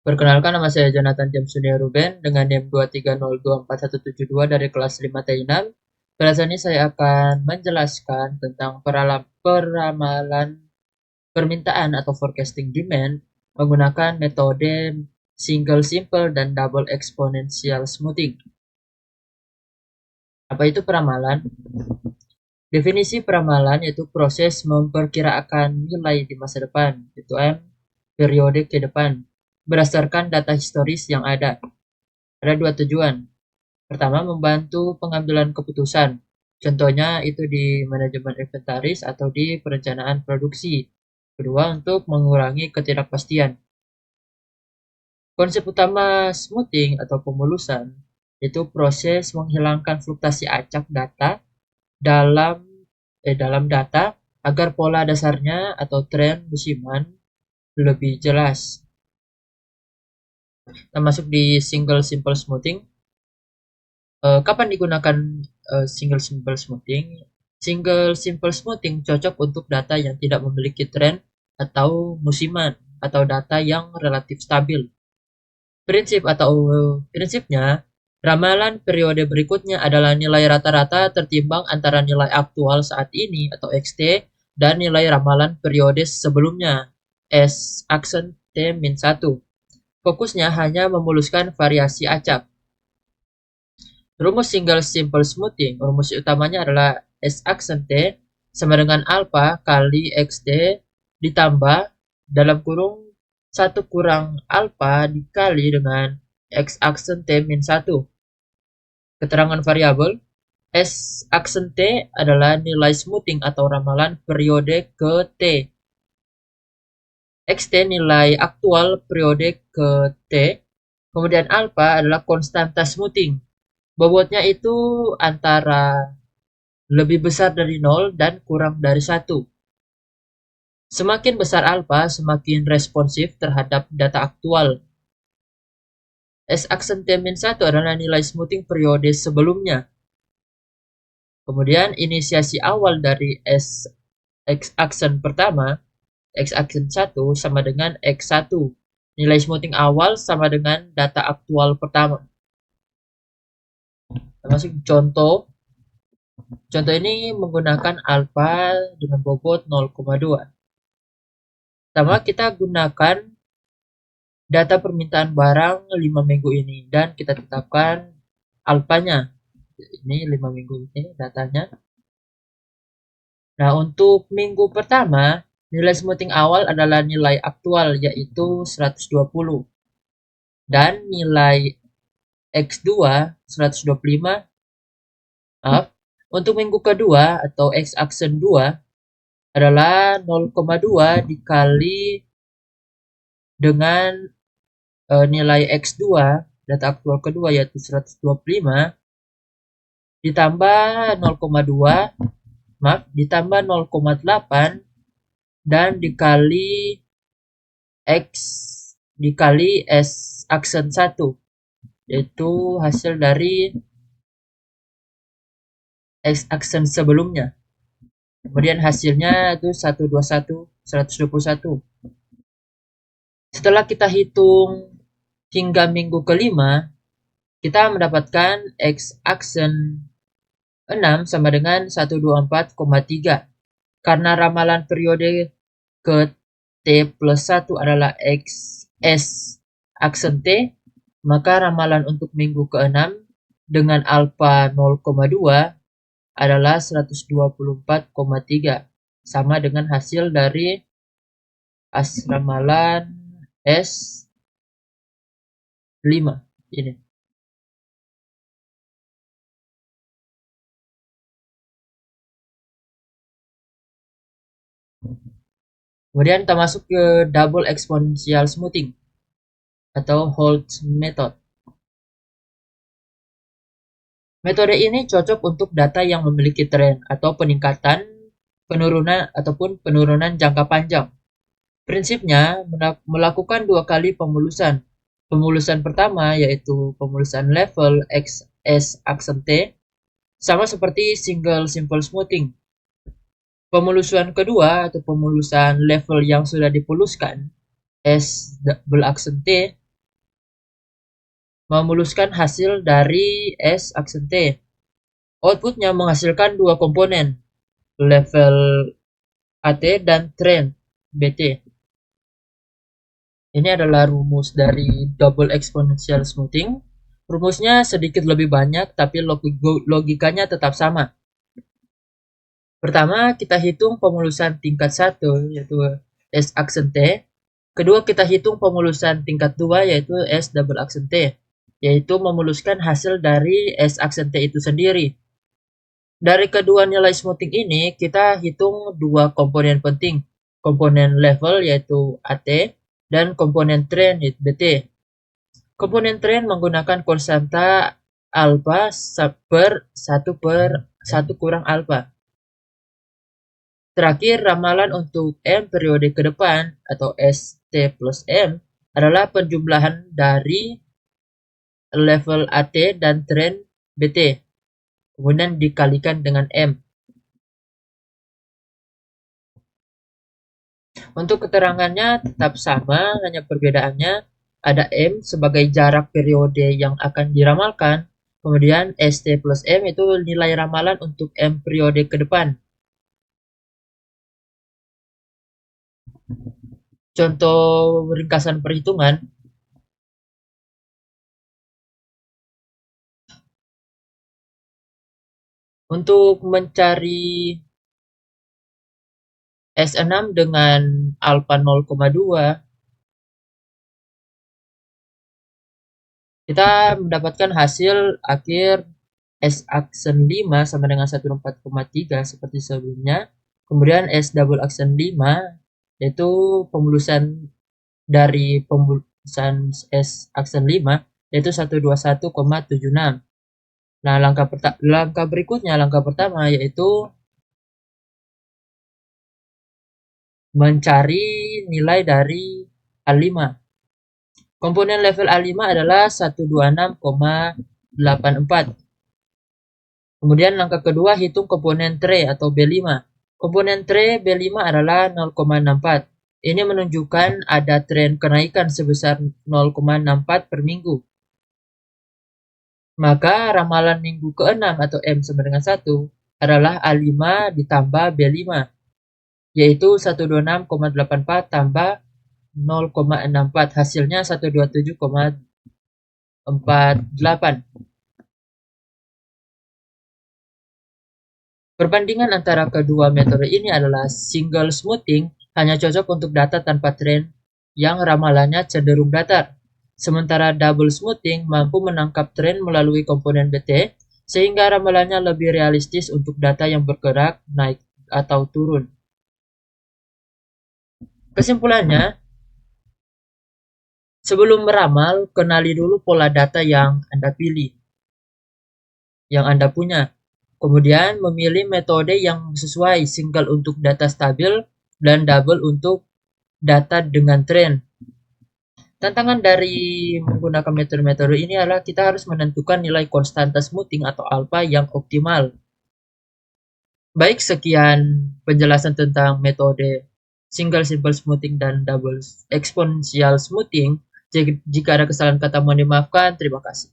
Perkenalkan, nama saya Jonathan James Sunia Ruben dengan NIM 230247172 dari kelas 5T6. Pada saat ini saya akan menjelaskan tentang peramalan permintaan atau forecasting demand menggunakan metode single simple dan double exponential smoothing. Apa itu peramalan? Definisi peramalan yaitu proses memperkirakan nilai di masa depan, yaitu M, periode ke depan, berdasarkan data historis yang ada. Ada dua tujuan. Pertama, membantu pengambilan keputusan. Contohnya itu di manajemen inventaris atau di perencanaan produksi. Kedua, untuk mengurangi ketidakpastian. Konsep utama smoothing atau pemulusan itu proses menghilangkan fluktuasi acak data dalam dalam data agar pola dasarnya atau tren musiman lebih jelas. Termasuk di single simple smoothing. Kapan digunakan single simple smoothing? Single simple smoothing cocok untuk data yang tidak memiliki tren atau musiman atau data yang relatif stabil. Prinsipnya, ramalan periode berikutnya adalah nilai rata-rata tertimbang antara nilai aktual saat ini atau XT dan nilai ramalan periode sebelumnya S aksen T-1. Fokusnya hanya memuluskan variasi acak. Rumus single simple smoothing, rumus utamanya adalah S aksen T sama dengan alpha kali XT ditambah dalam kurung 1 kurang alpha dikali dengan X aksen T-1. Keterangan variabel, S aksen T adalah nilai smoothing atau ramalan periode ke T. XT nilai aktual periode ke T. Kemudian alpha adalah konstanta smoothing. Bobotnya itu antara lebih besar dari 0 dan kurang dari 1. Semakin besar alpha, semakin responsif terhadap data aktual. S aksen T-1 adalah nilai smoothing periode sebelumnya. Kemudian inisiasi awal dari S X aksen pertama, X aksen 1 sama dengan X1. Nilai smoothing awal sama dengan data aktual pertama. Termasuk contoh ini menggunakan alpha dengan bobot 0,2. Pertama, kita gunakan data permintaan barang 5 minggu ini dan kita tetapkan alfanya. Ini 5 minggu ini datanya. Nah, untuk minggu pertama, nilai smoothing awal adalah nilai aktual yaitu 120. Dan nilai X2 125. Maaf. Untuk minggu kedua atau X aksen 2 adalah 0,2 dikali dengan nilai X2 data aktual kedua yaitu 125 ditambah 0,2 ditambah 0,8 dan dikali X dikali S aksen 1 yaitu hasil dari X aksen sebelumnya. Kemudian hasilnya itu 121. Setelah kita hitung hingga minggu kelima, kita mendapatkan X aksen 6 sama dengan 124,3. Karena ramalan periode ke T plus 1 adalah X S aksen T, maka ramalan untuk minggu ke-6 dengan alpha 0,2 adalah 124,3. Sama dengan hasil dari ramalan S5 ini. Kemudian kita masuk ke double exponential smoothing atau Holt method. Metode ini cocok untuk data yang memiliki tren atau peningkatan, penurunan jangka panjang. Prinsipnya melakukan 2 kali pemulusan. Pemulusan pertama yaitu pemulusan level XS aksen T, sama seperti single simple smoothing. Pemulusan kedua atau pemulusan level yang sudah dipuluskan S double aksen T memuluskan hasil dari S aksen T. Outputnya menghasilkan dua komponen, level AT dan trend BT. Ini adalah rumus dari double exponential smoothing. Rumusnya sedikit lebih banyak, tapi logikanya tetap sama. Pertama, kita hitung pemulusan tingkat 1, yaitu S aksen T. Kedua, kita hitung pemulusan tingkat 2, yaitu S double aksen T, yaitu memuluskan hasil dari S aksen T itu sendiri. Dari kedua nilai smoothing ini, kita hitung dua komponen penting, komponen level yaitu AT, dan komponen trend yaitu BT. Komponen trend menggunakan konstanta alpha per 1 kurang alpha. Terakhir, ramalan untuk M periode ke depan atau ST plus M adalah penjumlahan dari level AT dan trend BT, kemudian dikalikan dengan M. Untuk keterangannya tetap sama, hanya perbedaannya ada M sebagai jarak periode yang akan diramalkan, kemudian ST plus M itu nilai ramalan untuk M periode ke depan. Contoh ringkasan perhitungan. Untuk mencari S6 dengan alpha 0,2, kita mendapatkan hasil akhir S aksen 5 sama dengan 14,3 seperti sebelumnya. Kemudian S double aksen 5 yaitu pemulusan dari pemulusan S aksen 5 yaitu 121,76. Nah, langkah berikutnya, langkah pertama yaitu mencari nilai dari A5. Komponen level A5 adalah 126,84. Kemudian langkah kedua, hitung komponen tray atau B5. Komponen tray B5 adalah 0,64. Ini menunjukkan ada tren kenaikan sebesar 0,64 per minggu. Maka ramalan minggu ke-6 atau M sama dengan 1 adalah A5 ditambah B5, yaitu 126,84 tambah 0,64, hasilnya 127,48. Perbandingan antara kedua metode ini adalah single smoothing hanya cocok untuk data tanpa tren yang ramalannya cenderung datar. Sementara double smoothing mampu menangkap tren melalui komponen BT sehingga ramalannya lebih realistis untuk data yang bergerak naik atau turun. Kesimpulannya, sebelum meramal, kenali dulu pola data yang Anda pilih, yang Anda punya. Kemudian memilih metode yang sesuai, single untuk data stabil dan double untuk data dengan tren. Tantangan dari menggunakan metode-metode ini adalah kita harus menentukan nilai konstanta smoothing atau alpha yang optimal. Baik, sekian penjelasan tentang metode single simple smoothing dan double exponential smoothing. Jika ada kesalahan kata mohon dimaafkan. Terima kasih.